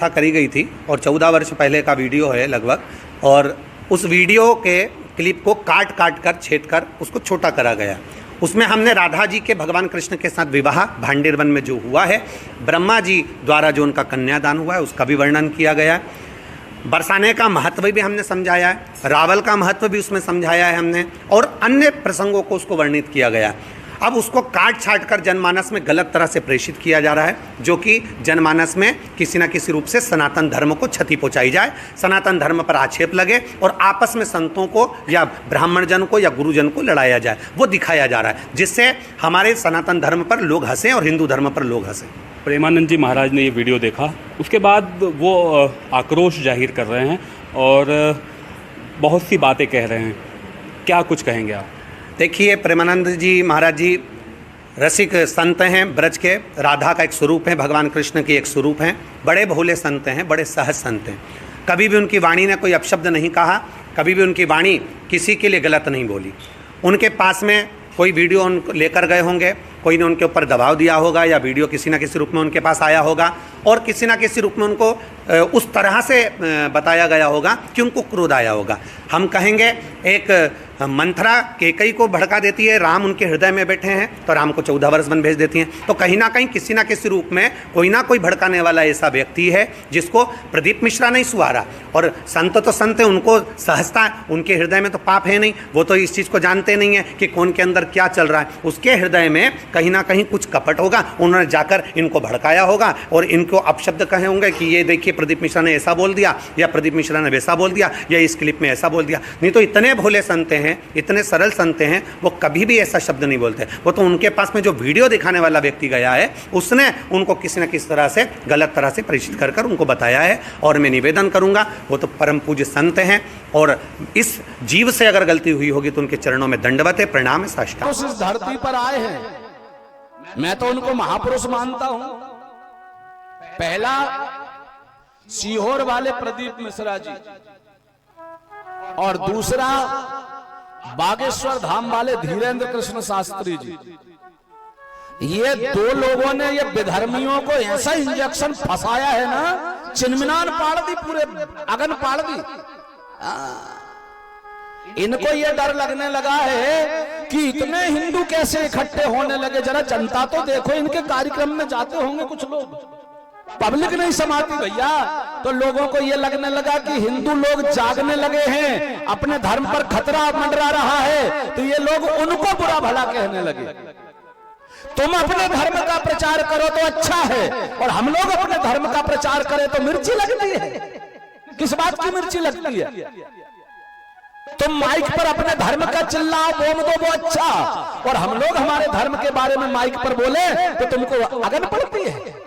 कथा करी गई थी और 14 वर्ष पहले का वीडियो है लगभग, और उस वीडियो के क्लिप को काट काट कर छेद कर उसको छोटा करा गया। उसमें हमने राधा जी के भगवान कृष्ण के साथ विवाह भांडेर वन में जो हुआ है, ब्रह्मा जी द्वारा जो उनका कन्यादान हुआ है उसका भी वर्णन किया गया है। बरसाने का महत्व भी हमने समझाया है, रावल का महत्व भी उसमें समझाया है हमने, और अन्य प्रसंगों को उसको वर्णित किया गया है। अब उसको काट छाट कर जनमानस में गलत तरह से प्रेषित किया जा रहा है, जो कि जनमानस में किसी न किसी रूप से सनातन धर्म को क्षति पहुंचाई जाए, सनातन धर्म पर आक्षेप लगे और आपस में संतों को या ब्राह्मण जन को या गुरुजन को लड़ाया जाए, वो दिखाया जा रहा है, जिससे हमारे सनातन धर्म पर लोग हंसें और हिंदू धर्म पर लोग हंसें। प्रेमानंद जी महाराज ने ये वीडियो देखा, उसके बाद वो आक्रोश जाहिर कर रहे हैं और बहुत सी बातें कह रहे हैं, क्या कुछ कहेंगे आप? देखिए, प्रेमानंद जी महाराज जी रसिक संत हैं, ब्रज के राधा का एक स्वरूप है, भगवान कृष्ण की एक स्वरूप हैं, बड़े भोले संत हैं, बड़े सहज संत हैं। कभी भी उनकी वाणी ने कोई अपशब्द नहीं कहा, कभी भी उनकी वाणी किसी के लिए गलत नहीं बोली। उनके पास में कोई वीडियो उनको लेकर गए होंगे, कोई ने उनके ऊपर दबाव दिया होगा, या वीडियो किसी न किसी रूप में उनके पास आया होगा और किसी न किसी रूप में उनको उस तरह से बताया गया होगा कि उनको क्रोध आया होगा। हम कहेंगे एक मंथरा केकई को भड़का देती है, राम उनके हृदय में बैठे हैं तो राम को 14 वर्ष वन भेज देती हैं। तो कहीं ना कहीं किसी ना किसी रूप में कोई ना कोई भड़काने वाला ऐसा व्यक्ति है जिसको प्रदीप मिश्रा नहीं सुहारा। और संत तो संत है, उनको सहजता, उनके हृदय में तो पाप है नहीं, वो तो इस चीज़ को जानते नहीं है कि कौन के अंदर क्या चल रहा है। उसके हृदय में कहीं ना कहीं कुछ कपट होगा, उन्होंने जाकर इनको भड़काया होगा और इनको अपशब्द कहे होंगे कि ये देखिए प्रदीप मिश्रा ने ऐसा बोल दिया, या प्रदीप मिश्रा ने वैसा बोल दिया, या इस क्लिप में ऐसा बोल दिया। नहीं तो इतने भोले संत हैं, इतने सरल संत हैं, वो कभी भी ऐसा शब्द नहीं बोलते। वो तो उनके पास में जो वीडियो दिखाने वाला व्यक्ति गया है, उसने उनको किसी न किसी तरह से गलत तरह से प्रेषित कर कर उनको बताया है। और मैं निवेदन करूंगा, वो तो परम पूज्य संत हैं और इस जीव से अगर गलती हुई होगी तो उनके चरणों में दंडवत है, प्रणाम है, साष्टांग। उस धरती पर आए हैं, मैं तो उनको महापुरुष मानता हूं। पहला सीहोर वाले प्रदीप मिश्रा जी, और दूसरा बागेश्वर धाम वाले धीरेन्द्र कृष्ण शास्त्री जी। ये दो लोगों ने ये विधर्मियों को ऐसा इंजेक्शन फंसाया है ना, चिन्मिनान पाड़ दी, पूरे अगन पाड़ दी। इनको ये डर लगने लगा है कि इतने हिंदू कैसे इकट्ठे होने लगे। जरा जनता तो देखो, इनके कार्यक्रम में जाते होंगे कुछ लोग, पब्लिक नहीं समाती भैया। तो लोगों को यह लगने लगा कि हिंदू लोग जागने लगे हैं, अपने धर्म पर खतरा मंडरा रहा है, तो ये लोग उनको बुरा भला कहने लगे। तुम अपने धर्म का प्रचार करो तो अच्छा है, और हम लोग अपने धर्म का प्रचार करें तो मिर्ची लगती है। किस बात की मिर्ची लगती है? तुम माइक पर अपने धर्म का चिल्लाओ, बोल दो, वो अच्छा, और हम लोग हमारे धर्म के बारे में माइक पर बोले तो तुमको अगन पड़ती है।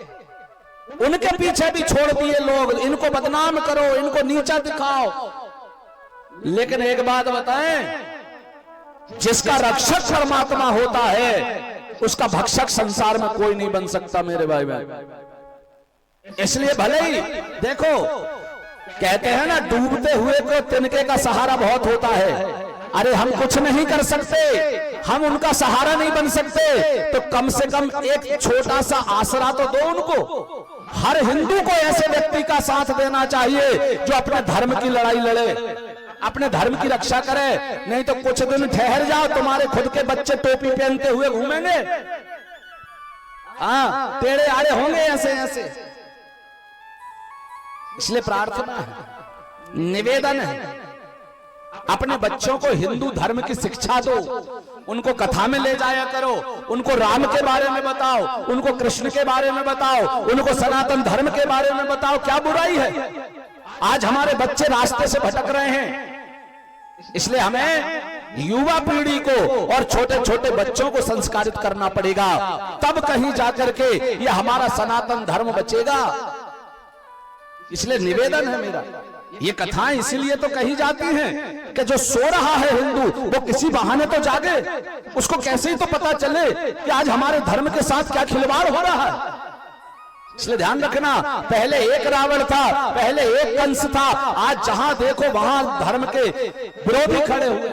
उनके पीछे भी छोड़ दिए लोग, इनको बदनाम करो, इनको नीचा दिखाओ। लेकिन एक बात बताएं, जिसका रक्षक परमात्मा होता है उसका भक्षक संसार में कोई नहीं बन सकता मेरे भाई भाई। इसलिए भले ही देखो, कहते हैं ना, डूबते हुए को तिनके का सहारा बहुत होता है। अरे हम कुछ नहीं कर सकते, हम उनका सहारा नहीं बन सकते, तो कम से कम एक छोटा सा आसरा तो दो उनको। हर हिंदू को ऐसे व्यक्ति का साथ देना चाहिए जो अपने धर्म की लड़ाई लड़े, अपने धर्म की रक्षा करे। नहीं तो कुछ दिन ठहर जाओ, तुम्हारे खुद के बच्चे टोपी पहनते हुए घूमेंगे, हाँ, टेढ़े आड़े होंगे ऐसे ऐसे। इसलिए प्रार्थना है, निवेदन है, अपने बच्चों को हिंदू धर्म की शिक्षा दो, उनको कथा में ले जाया करो, उनको राम के बारे में बताओ, उनको कृष्ण के बारे में बताओ, उनको सनातन धर्म के बारे में बताओ। क्या बुराई है? आज हमारे बच्चे रास्ते से भटक रहे हैं, इसलिए हमें युवा पीढ़ी को और छोटे छोटे बच्चों को संस्कारित करना पड़ेगा, तब कहीं जाकर के ये हमारा सनातन धर्म बचेगा। इसलिए निवेदन है मेरा, ये कथाएं इसीलिए तो कही जाती हैं कि जो सो रहा है हिंदू वो किसी बहाने तो जागे, उसको कैसे ही तो पता चले कि आज हमारे धर्म के साथ क्या खिलवाड़ हो रहा है। इसलिए ध्यान रखना, पहले एक रावण था, पहले एक कंस था, आज जहां देखो वहां धर्म के विरोधी खड़े हुए।